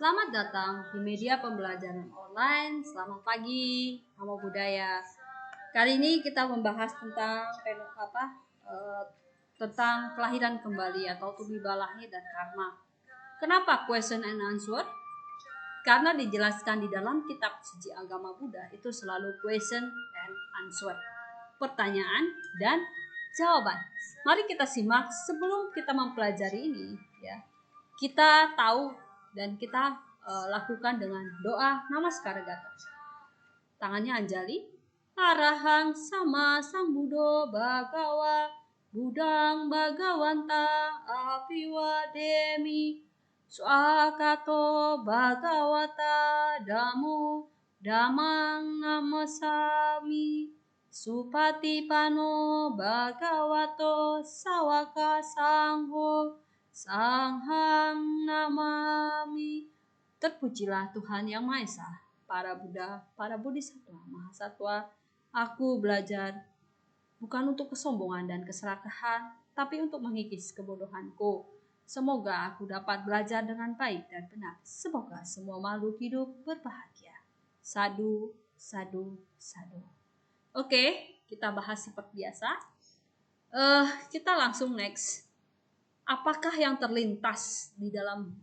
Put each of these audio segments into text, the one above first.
Selamat datang di media pembelajaran online. Selamat pagi, Namo Buddhaya. Kali ini kita membahas tentang kelahiran kembali atau tumiba lahir dan karma. Kenapa question and answer? Karena dijelaskan di dalam kitab suci agama Buddha itu selalu question and answer, pertanyaan dan jawaban. Mari kita simak sebelum kita mempelajari ini, ya. Kita tahu dan kita lakukan dengan doa Namaskara Gata. Tangannya Anjali. Arahang sama sambuddho bhagawa Budang Bhagawanta Apiwa Demi Swakato Bhagawata Damo Damang Namasami Supatipano Bhagavato Sawaka Sangho Sanghang Namami. Terpujilah Tuhan Yang Maha Esa, para Buddha, para Bodhisattva, Mahasatwa. Aku belajar bukan untuk kesombongan dan keserakahan, tapi untuk mengikis kebodohanku. Semoga aku dapat belajar dengan baik dan benar. Semoga semua makhluk hidup berbahagia. Sadu, sadu, sadu. Oke, kita bahas seperti biasa. Kita langsung next. Apakah yang terlintas di dalam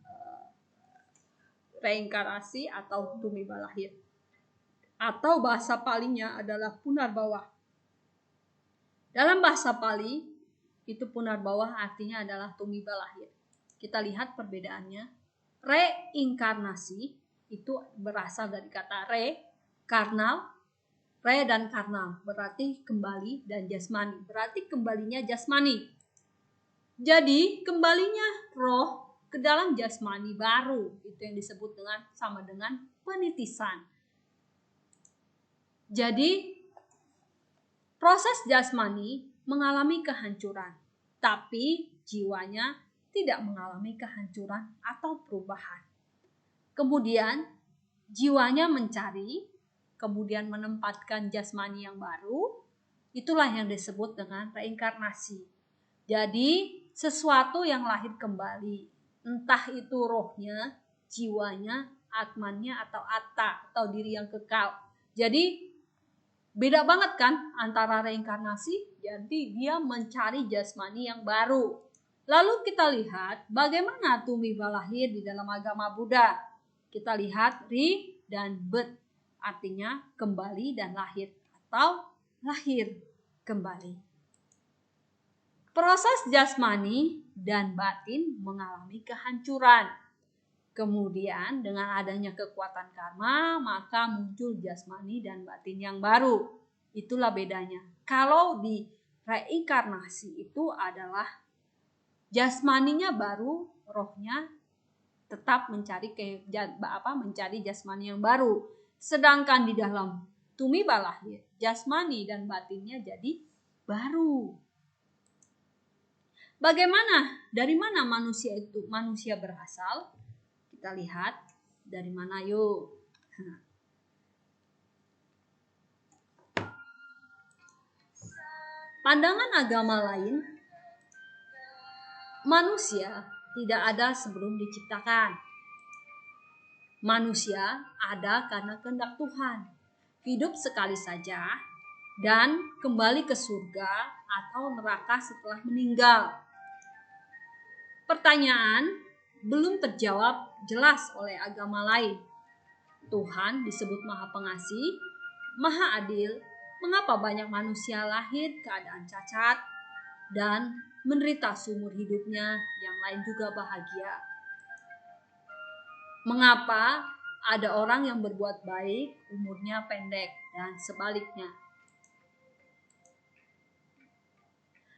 reinkarnasi atau tumiba lahir? Atau bahasa Palinya adalah punarbawah. Dalam bahasa Pali, itu punarbawah artinya adalah tumiba lahir. Kita lihat perbedaannya. Reinkarnasi itu berasal dari kata karnal. Re dan karnal berarti kembali, dan jasmani berarti kembalinya jasmani. Jadi kembalinya roh ke dalam jasmani baru, itu yang disebut sama dengan penitisan. Jadi proses jasmani mengalami kehancuran, tapi jiwanya tidak mengalami kehancuran atau perubahan. Kemudian jiwanya mencari, kemudian menempatkan jasmani yang baru, itulah yang disebut dengan reinkarnasi. Jadi sesuatu yang lahir kembali, entah itu rohnya, jiwanya, atmannya, atau atta, atau diri yang kekal. Jadi beda banget kan antara reinkarnasi, jadi dia mencari jasmani yang baru. Lalu kita lihat bagaimana tumiba lahir di dalam agama Buddha. Kita lihat ri dan bet, artinya kembali dan lahir atau lahir kembali. Proses jasmani dan batin mengalami kehancuran. Kemudian dengan adanya kekuatan karma, maka muncul jasmani dan batin yang baru. Itulah bedanya. Kalau di reinkarnasi itu adalah jasmaninya baru, rohnya tetap mencari jasmani yang baru. Sedangkan di dalam tumiba lahir, jasmani dan batinnya jadi baru. Bagaimana? Dari mana manusia berasal? Kita lihat dari mana yuk. Pandangan agama lain, manusia tidak ada sebelum diciptakan. Manusia ada karena kehendak Tuhan. Hidup sekali saja dan kembali ke surga atau neraka setelah meninggal. Pertanyaan belum terjawab jelas oleh agama lain. Tuhan disebut Maha Pengasih, Maha Adil. Mengapa banyak manusia lahir keadaan cacat dan menderita seumur hidupnya, yang lain juga bahagia? Mengapa ada orang yang berbuat baik umurnya pendek dan sebaliknya?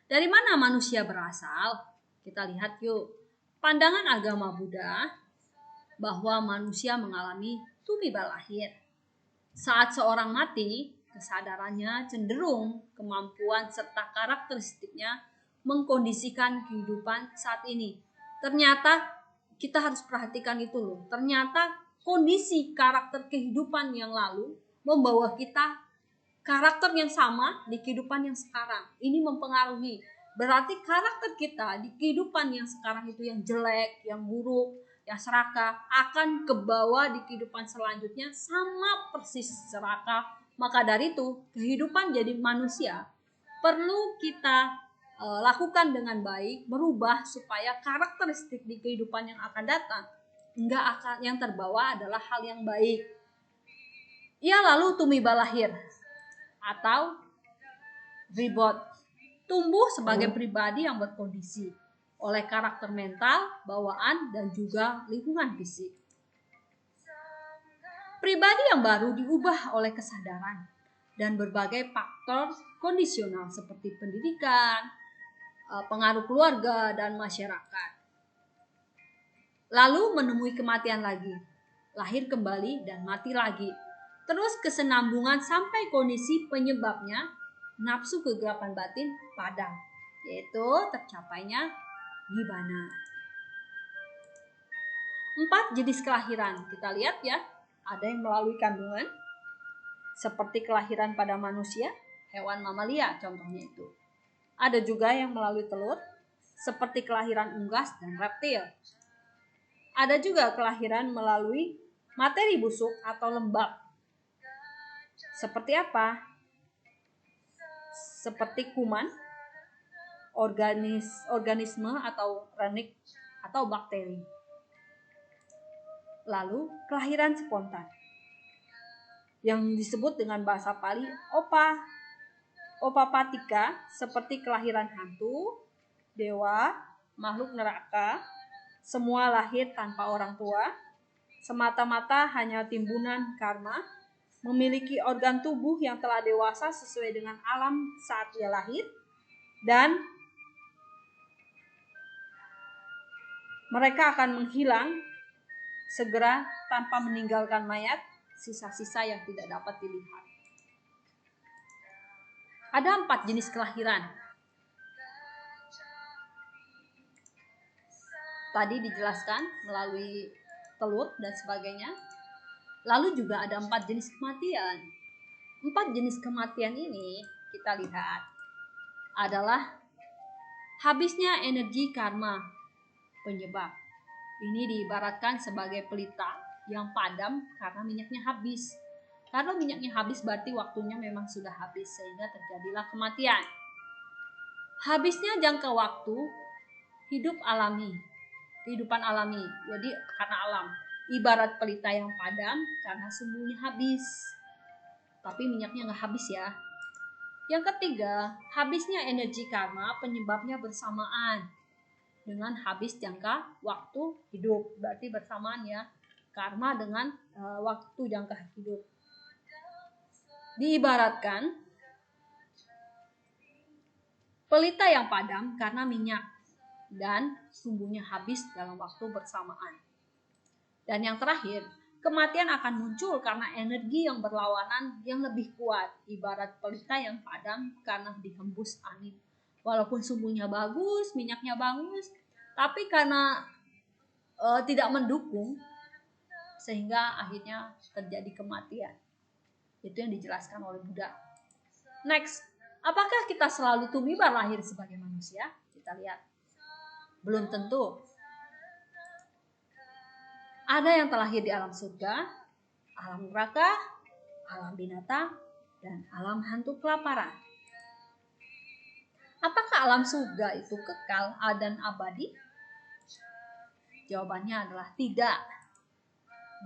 Dari mana manusia berasal? Kita lihat yuk. Pandangan agama Buddha bahwa manusia mengalami tumiba lahir. Saat seorang mati, kesadarannya cenderung kemampuan serta karakteristiknya mengkondisikan kehidupan saat ini. Ternyata kita harus perhatikan itu loh. Ternyata kondisi karakter kehidupan yang lalu membawa kita karakter yang sama di kehidupan yang sekarang. Ini mempengaruhi. Berarti karakter kita di kehidupan yang sekarang itu yang jelek, yang buruk, yang serakah akan kebawa di kehidupan selanjutnya sama persis serakah. Maka dari itu, kehidupan jadi manusia perlu kita lakukan dengan baik, merubah supaya karakteristik di kehidupan yang akan datang enggak akan yang terbawa adalah hal yang baik. Ia lalu tumiba lahir atau rebirth, tumbuh sebagai pribadi yang berkondisi oleh karakter mental, bawaan, dan juga lingkungan fisik. Pribadi yang baru diubah oleh kesadaran dan berbagai faktor kondisional seperti pendidikan, pengaruh keluarga, dan masyarakat. Lalu menemui kematian lagi, lahir kembali dan mati lagi. Terus kesenambungan sampai kondisi penyebabnya nafsu kegelapan batin padam, yaitu tercapainya Nibbana. 4 jenis kelahiran. Kita lihat ya, ada yang melalui kandungan, seperti kelahiran pada manusia, hewan mamalia contohnya itu. Ada juga yang melalui telur, seperti kelahiran unggas dan reptil. Ada juga kelahiran melalui materi busuk atau lembab. Seperti apa? Seperti kuman, organisme atau renik atau bakteri. Lalu kelahiran spontan yang disebut dengan bahasa Pali opapatika, seperti kelahiran hantu, dewa, makhluk neraka, semua lahir tanpa orang tua, semata-mata hanya timbunan karma, memiliki organ tubuh yang telah dewasa sesuai dengan alam saat ia lahir, dan mereka akan menghilang segera tanpa meninggalkan mayat, sisa-sisa yang tidak dapat dilihat. Ada 4 jenis kelahiran. Tadi dijelaskan melalui telur dan sebagainya. Lalu juga ada 4 jenis kematian. 4 jenis kematian ini kita lihat adalah habisnya energi karma penyebab. Ini diibaratkan sebagai pelita yang padam karena minyaknya habis. Karena minyaknya habis berarti waktunya memang sudah habis, sehingga terjadilah kematian. Habisnya jangka waktu kehidupan alami. Jadi karena alam. Ibarat pelita yang padam karena sumbunya habis. Tapi minyaknya nggak habis ya. Yang ketiga, habisnya energi karma penyebabnya bersamaan dengan habis jangka waktu hidup. Berarti bersamaan ya, karma dengan waktu jangka hidup. Diibaratkan pelita yang padam karena minyak dan sumbunya habis dalam waktu bersamaan. Dan yang terakhir, kematian akan muncul karena energi yang berlawanan yang lebih kuat. Ibarat pelita yang padam karena dihembus angin. Walaupun sumbunya bagus, minyaknya bagus, tapi karena tidak mendukung, sehingga akhirnya terjadi kematian. Itu yang dijelaskan oleh Buddha. Next, apakah kita selalu tumiba lahir sebagai manusia? Kita lihat. Belum tentu. Ada yang terlahir di alam surga, alam neraka, alam binatang, dan alam hantu kelaparan. Apakah alam surga itu kekal dan abadi? Jawabannya adalah tidak.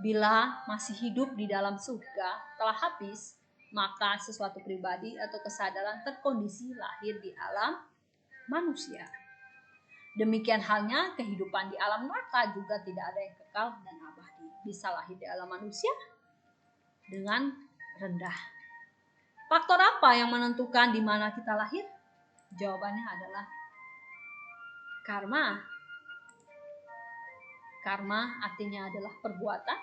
Bila masih hidup di dalam surga telah habis, maka sesuatu pribadi atau kesadaran terkondisi lahir di alam manusia. Demikian halnya kehidupan di alam neraka juga tidak ada yang kekal dan abadi. Bisa lahir di alam manusia dengan rendah. Faktor apa yang menentukan di mana kita lahir? Jawabannya adalah karma. Karma artinya adalah perbuatan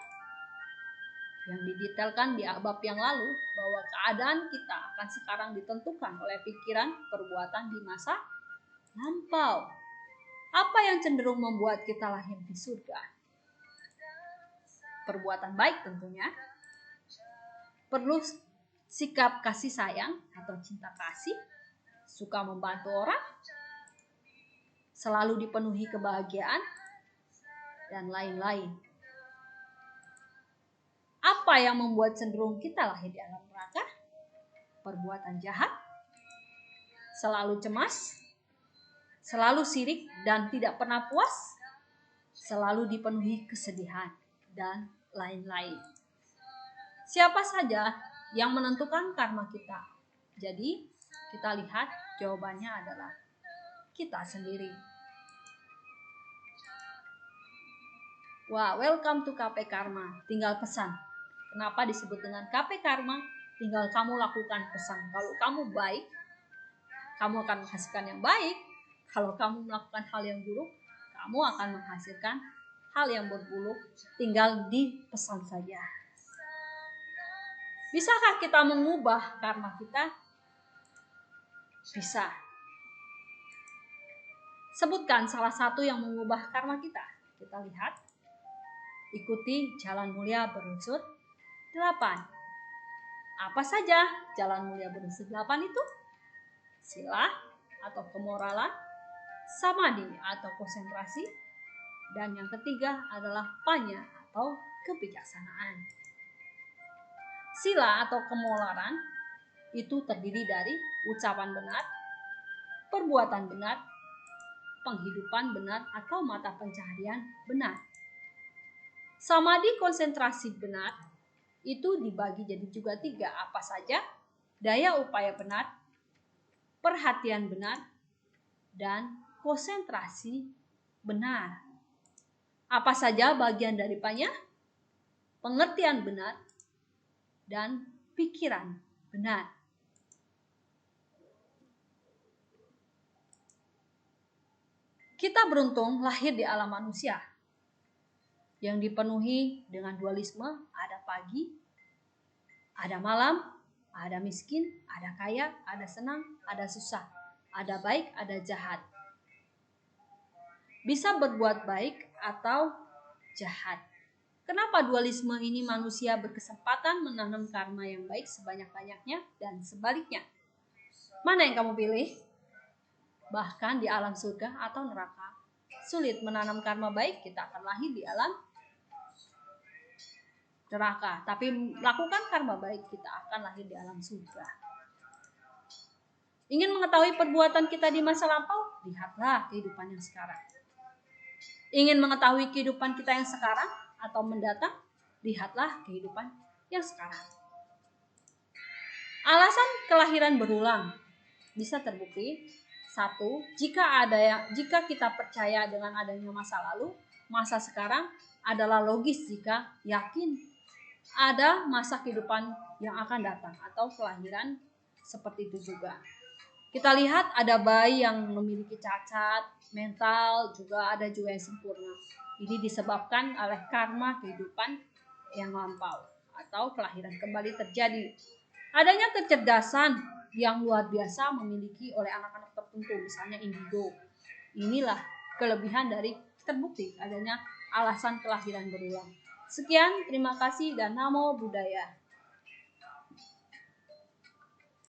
yang didetailkan di bab yang lalu, bahwa keadaan kita akan sekarang ditentukan oleh pikiran perbuatan di masa lampau. Apa yang cenderung membuat kita lahir di surga? Perbuatan baik tentunya. Perlu sikap kasih sayang atau cinta kasih, suka membantu orang, selalu dipenuhi kebahagiaan, dan lain-lain. Apa yang membuat cenderung kita lahir di alam neraka? Perbuatan jahat, selalu cemas, selalu sirik dan tidak pernah puas, selalu dipenuhi kesedihan, dan lain-lain. Siapa saja yang menentukan karma kita? Jadi, kita lihat jawabannya adalah kita sendiri. Wah, welcome to KP Karma. Tinggal pesan. Kenapa disebut dengan KP Karma? Tinggal kamu lakukan pesan. Kalau kamu baik, kamu akan menghasilkan yang baik. Kalau kamu melakukan hal yang buruk, kamu akan menghasilkan hal yang buruk. Tinggal dipesan saja. Bisakah kita mengubah karma kita? Bisa. Sebutkan salah satu yang mengubah karma kita. Kita lihat. Ikuti jalan mulia berunsur 8. Apa saja jalan mulia berunsur 8 itu? Sila atau kemoralan, samadhi atau konsentrasi, dan yang ketiga adalah panya atau kebijaksanaan. Sila atau kemoralan itu terdiri dari ucapan benar, perbuatan benar, penghidupan benar atau mata pencaharian benar. Samadhi konsentrasi benar itu dibagi jadi juga 3. Apa saja? Daya upaya benar, perhatian benar, dan konsentrasi benar. Apa saja bagian daripadanya? Pengertian benar dan pikiran benar. Kita beruntung lahir di alam manusia yang dipenuhi dengan dualisme, ada pagi, ada malam, ada miskin, ada kaya, ada senang, ada susah, ada baik, ada jahat. Bisa berbuat baik atau jahat. Kenapa dualisme ini manusia berkesempatan menanam karma yang baik sebanyak-banyaknya dan sebaliknya? Mana yang kamu pilih? Bahkan di alam surga atau neraka, sulit menanam karma baik, kita akan lahir di alam neraka. Tapi lakukan karma baik, kita akan lahir di alam surga. Ingin mengetahui perbuatan kita di masa lampau? Lihatlah kehidupan yang sekarang. Ingin mengetahui kehidupan kita yang sekarang atau mendatang? Lihatlah kehidupan yang sekarang. Alasan kelahiran berulang bisa terbukti. 1. Jika kita percaya dengan adanya masa lalu, masa sekarang adalah logis jika yakin ada masa kehidupan yang akan datang atau kelahiran seperti itu juga. Kita lihat ada bayi yang memiliki cacat mental, juga ada juga yang sempurna. Ini disebabkan oleh karma kehidupan yang lampau atau kelahiran kembali terjadi. Adanya kecerdasan yang luar biasa memiliki oleh anak-anak tertentu, misalnya indigo. Inilah kelebihan dari terbukti adanya alasan kelahiran berulang. Sekian, terima kasih dan namo buddhaya.